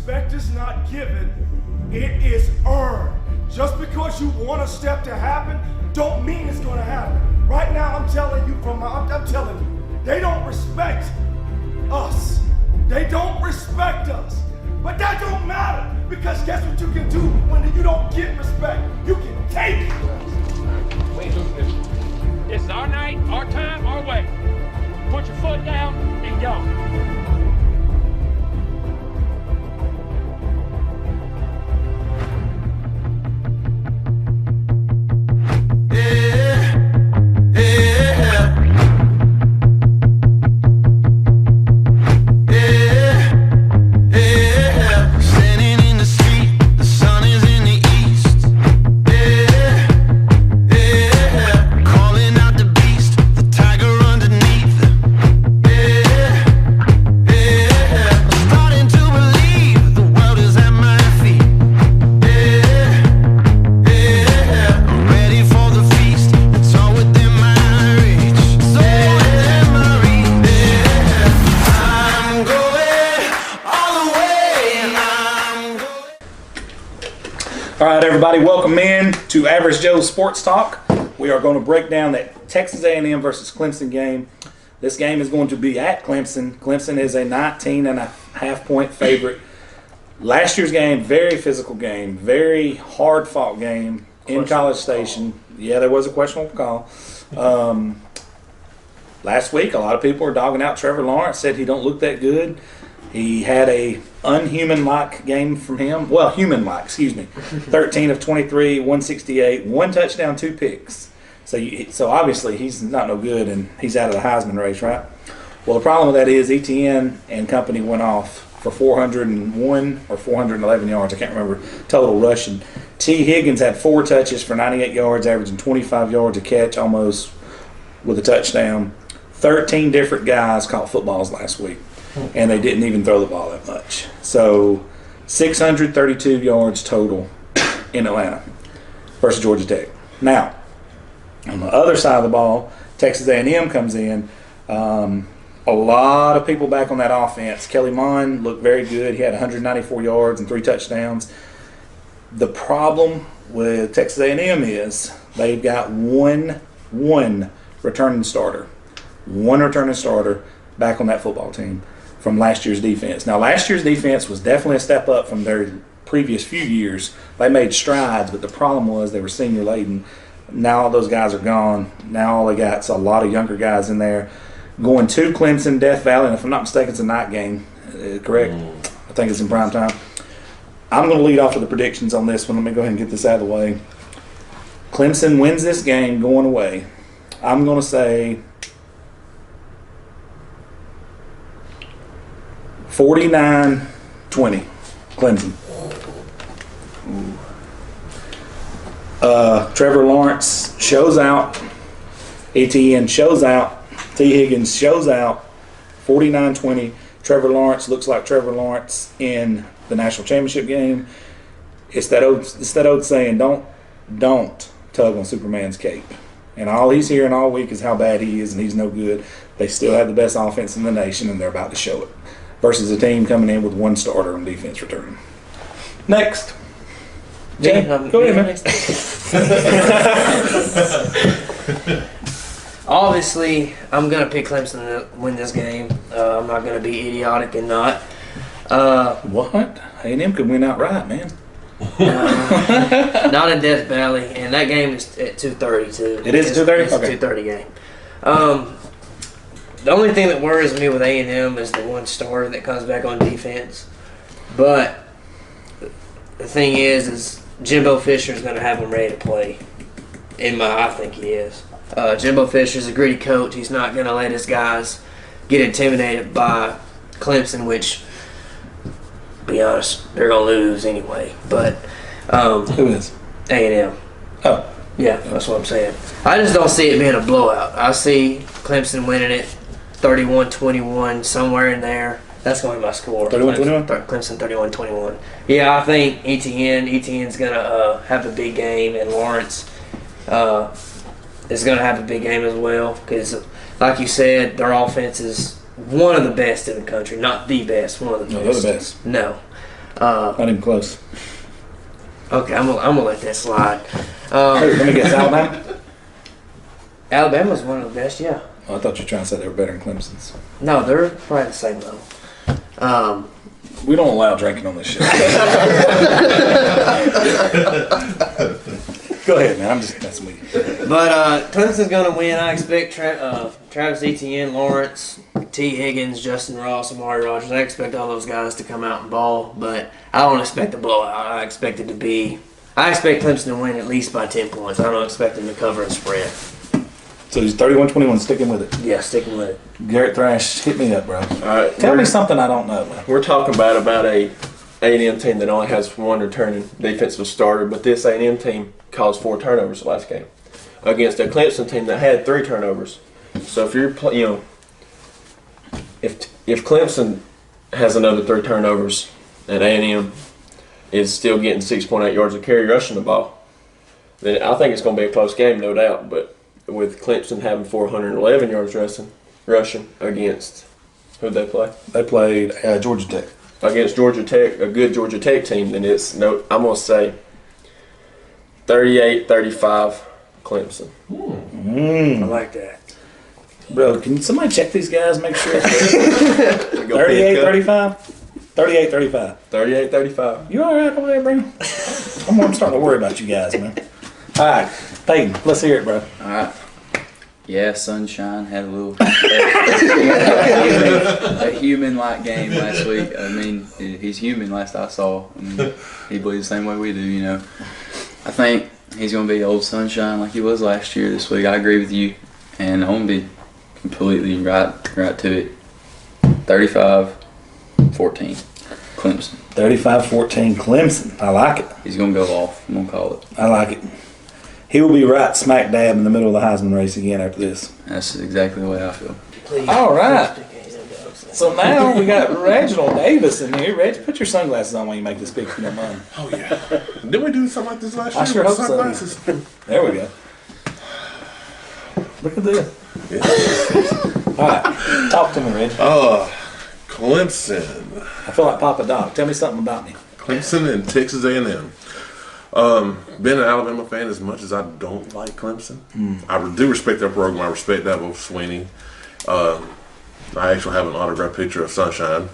Respect is not given, it is earned. Just because you want a step to happen, don't mean it's gonna happen. Right now, I'm telling you I'm telling you, they don't respect us. They don't respect us. But that don't matter, because guess what you can do when you don't get respect? You can take it. We ain't losing this. This is our night, our time, our way. Put your foot down and go. All right, everybody, welcome in to Average Joe's Sports Talk. We are going to break down that Texas A&M versus Clemson game. This game is going to be at Clemson. Clemson is a 19.5-point favorite. Last year's game, very physical game, very hard-fought game in College Station. Yeah, there was a questionable call. Last week, a lot of people were dogging out Trevor Lawrence, said he don't look that good. He had a unhuman-like game from him. Well, human-like, excuse me. 13 of 23, 168, one touchdown, 2 picks. So obviously he's not no good, and he's out of the Heisman race, right? Well, the problem with that is ETN and company went off for 401 or 411 yards. I can't remember total rushing. T. Higgins had 4 touches for 98 yards, averaging 25 yards a catch, almost with a touchdown. 13 different guys caught footballs last week, and they didn't even throw the ball that much. So 632 yards total in Atlanta versus Georgia Tech. Now, on the other side of the ball, Texas A&M comes in. A lot of people back on that offense. Kelly Mond looked very good. He had 194 yards and 3 touchdowns. The problem with Texas A&M is they've got one returning starter. One returning starter back on that football team from last year's defense. Now, last year's defense was definitely a step up from their previous few years. They made strides, but the problem was they were senior laden. Now all those guys are gone. Now all they got is a lot of younger guys in there. Going to Clemson, Death Valley, and if I'm not mistaken, it's a night game, correct? I think it's in prime time. I'm going to lead off with the predictions on this one. Let me go ahead and get this out of the way. Clemson wins this game going away. I'm going to say 49-20, Clemson. Trevor Lawrence shows out. ETN shows out. T. Higgins shows out. 49-20. Trevor Lawrence looks like Trevor Lawrence in the national championship game. It's that old saying, don't tug on Superman's cape. And all he's hearing all week is how bad he is and he's no good. They still have the best offense in the nation, and they're about to show it. Versus a team coming in with 1 starter on defense returning. Next. Jay, go ahead, man. Obviously, I'm going to pick Clemson to win this game. I'm not going to be idiotic and not. What? A&M could win outright, man. Not in Death Valley, and that game is at 2:30 too. It is 2:30? It's Okay. a 2:30 game. The only thing that worries me with A&M is the 1 starter that comes back on defense. But the thing is Jimbo Fisher's going to have them ready to play. I think he is. Jimbo Fisher's a gritty coach. He's not going to let his guys get intimidated by Clemson, which, to be honest, they're going to lose anyway. But who is? A&M. Oh. Yeah, that's what I'm saying. I just don't see it being a blowout. I see Clemson winning it 31-21, somewhere in there. That's going to be my score. 31-21? Clemson 31-21. Yeah, I think ETN's going to have a big game, and Lawrence is going to have a big game as well because, like you said, their offense is one of the best in the country. Not the best, one of the best. No, they're the best. No. Not even close. Okay, I'm gonna let that slide. Let me guess, Alabama? Alabama's one of the best, yeah. Oh, I thought you were trying to say they were better than Clemson's. No, they're probably the same level. We don't allow drinking on this show. Go ahead, man. I'm just messing with you. But Clemson's gonna win. I expect Travis Etienne, Lawrence, T. Higgins, Justin Ross, Amari Rogers. I expect all those guys to come out and ball, but I don't expect a blowout. I expect Clemson to win at least by 10 points. I don't expect them to cover and spread. So he's 31-21, sticking with it. Yeah, sticking with it. Garrett Thrash, hit me up, bro. All right, Tell me something I don't know, man. We're talking about a A&M team that only has one returning defensive starter, but this A&M team caused 4 turnovers the last game against a Clemson team that had 3 turnovers. So if you're, if Clemson has another 3 turnovers and A&M is still getting 6.8 yards of carry rushing the ball, then I think it's going to be a close game, no doubt. But with Clemson having 411 yards rushing against who'd they play? They played Georgia Tech. Against Georgia Tech, a good Georgia Tech team, then it's I'm going to say 38-35 Clemson. I like that. Bro, can somebody check these guys, make sure? 38-35? 38-35. 38-35. You all right over there, bro? I'm starting to worry about you guys, man. All right, Peyton, let's hear it, bro. All right. Yeah, Sunshine had a little a human-like game last week. I mean, he's human last I saw. I mean, he believes the same way we do, you know. I think he's going to be old Sunshine like he was last year this week. I agree with you. And I'm going to be completely right to it. 35-14, Clemson. 35-14 Clemson. I like it. He's going to go off. I'm going to call it. I like it. He will be right smack dab in the middle of the Heisman race again after this. That's exactly the way I feel. Please. All right. So now we got Reginald Davis in here. Reg, put your sunglasses on when you make this pick, if you don't mind. Oh, yeah. Didn't we do something like this last year? I sure with hope sunglasses? so. There we go. Look at this. Yeah. All right. Talk to me, Reg. Clemson. I feel like Papa Doc. Tell me something about me. Clemson and Texas A&M. Being an Alabama fan, as much as I don't like Clemson, I do respect their program. I respect that with Sweeney. I actually have an autographed picture of Sunshine.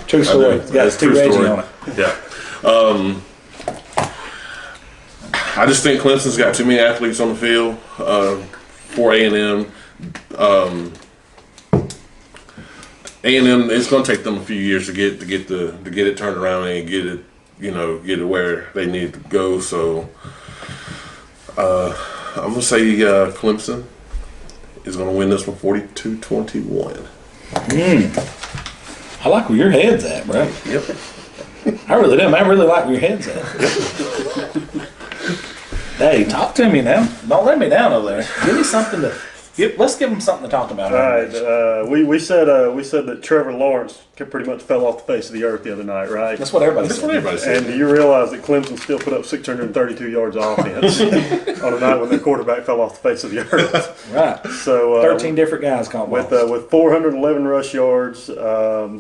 True story. Yeah, it's 2 Reggie on it. Yeah. I just think Clemson's got too many athletes on the field for A&M. A&M, it's going to take them a few years to get it turned around and get it where they need to go. So I'm going to say Clemson is going to win this one 42-21. I like where your head's at, bro. Yep. I really do. I really like where your head's at. Hey, talk to me now. Don't let me down over there. Give me something to. Let's give them something to talk about. All right. We said that Trevor Lawrence pretty much fell off the face of the earth the other night, right? That's what everybody said. And do you realize that Clemson still put up 632 yards of offense on a night when their quarterback fell off the face of the earth? Right. So 13 different guys caught balls. with 411 rush yards. All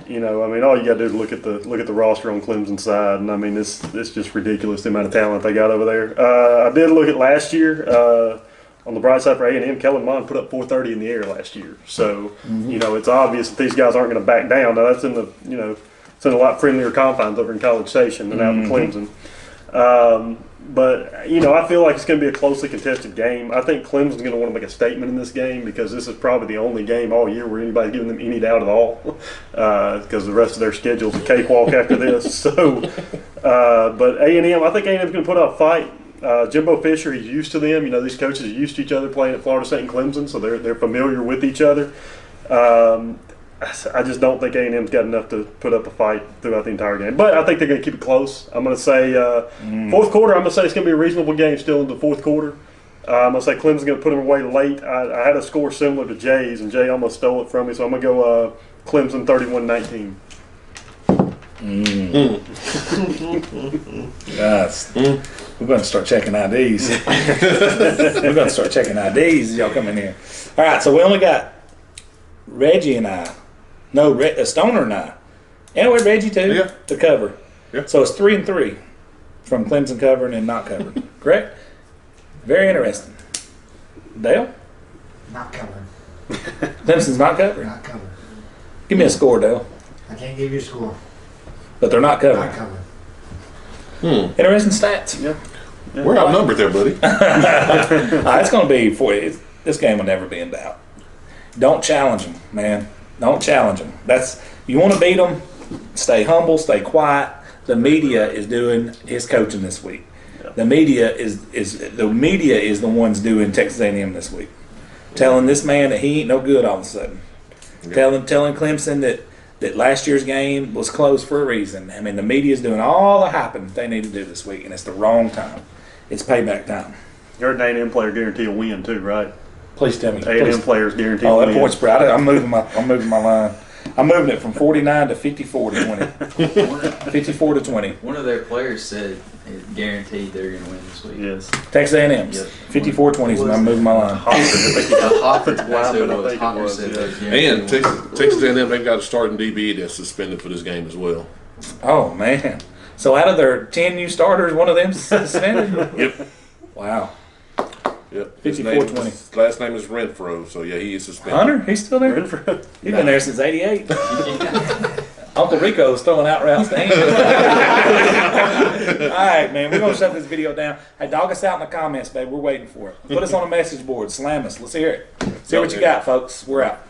you got to do is look at the roster on Clemson's side, and I mean, it's just ridiculous the amount of talent they got over there. I did look at last year. On the bright side for A&M, Kellen Mond put up 430 in the air last year. So, it's obvious that these guys aren't going to back down. Now, that's in the, it's in a lot friendlier confines over in College Station than out in Clemson. But I feel like it's going to be a closely contested game. I think Clemson's going to want to make a statement in this game because this is probably the only game all year where anybody's giving them any doubt at all because the rest of their schedule's a cakewalk after this. So, but A&M, I think A&M's going to put up a fight. Jimbo Fisher, he's used to them. These coaches are used to each other playing at Florida State and Clemson, so they're familiar with each other. I just don't think A&M's got enough to put up a fight throughout the entire game. But I think they're going to keep it close. I'm going to say fourth quarter, I'm going to say it's going to be a reasonable game still in the fourth quarter. I'm going to say Clemson's going to put them away late. I had a score similar to Jay's, and Jay almost stole it from me, so I'm going to go Clemson 31-19. Guys, we're going to start checking IDs. We're going to start checking IDs as y'all come in here. All right, so we only got Reggie and I. No, Stoner and I. And with Reggie too. Yeah. To cover. Yeah. So it's 3-3 from Clemson covering and not covering. Correct? Very interesting. Dale? Not covering. Clemson's not covering. Not covering. Give me a score, Dale. I can't give you a score. But they're not covering. Not covering. Interesting stats. Yeah. We're outnumbered there, buddy. It's going to be for you. This game will never be in doubt. Don't challenge them, man. Don't challenge them. You want to beat them. Stay humble. Stay quiet. The media is doing his coaching this week. Yeah. The media is the ones doing Texas A&M this week, telling this man that he ain't no good all of a sudden. Yeah. Telling Clemson that last year's game was closed for a reason. I mean, the media is doing all the hyping they need to do this week, and it's the wrong time. It's payback time. You heard an A&M player guarantee a win too, right? Please tell me. A&M players guarantee a Oh, win. that points spread. I'm moving my line. I'm moving it from 49 to 54 to 20. 54 to 20. One of their players said it guaranteed they're going to win this week. Yes. Texas A&M's. Yep. 54-20, and I'm moving my line. Hawker, I think it was. Hawker, That's who it was. Hawker said Yeah. that was guaranteed And to win. Texas A&M, they've got a starting DB that's suspended for this game as well. Oh, man. So out of their 10 new starters, one of them suspended? Yep. Wow. Yep. 54-20. His last name is Renfro, so yeah, he is suspended. Hunter, he's still there? Renfro. He's been there since 88. Uncle Rico's throwing out routes to him. All right, man. We're going to shut this video down. Hey, dog us out in the comments, babe. We're waiting for it. Put us on a message board. Slam us. Let's hear it. See what you got, folks. We're out.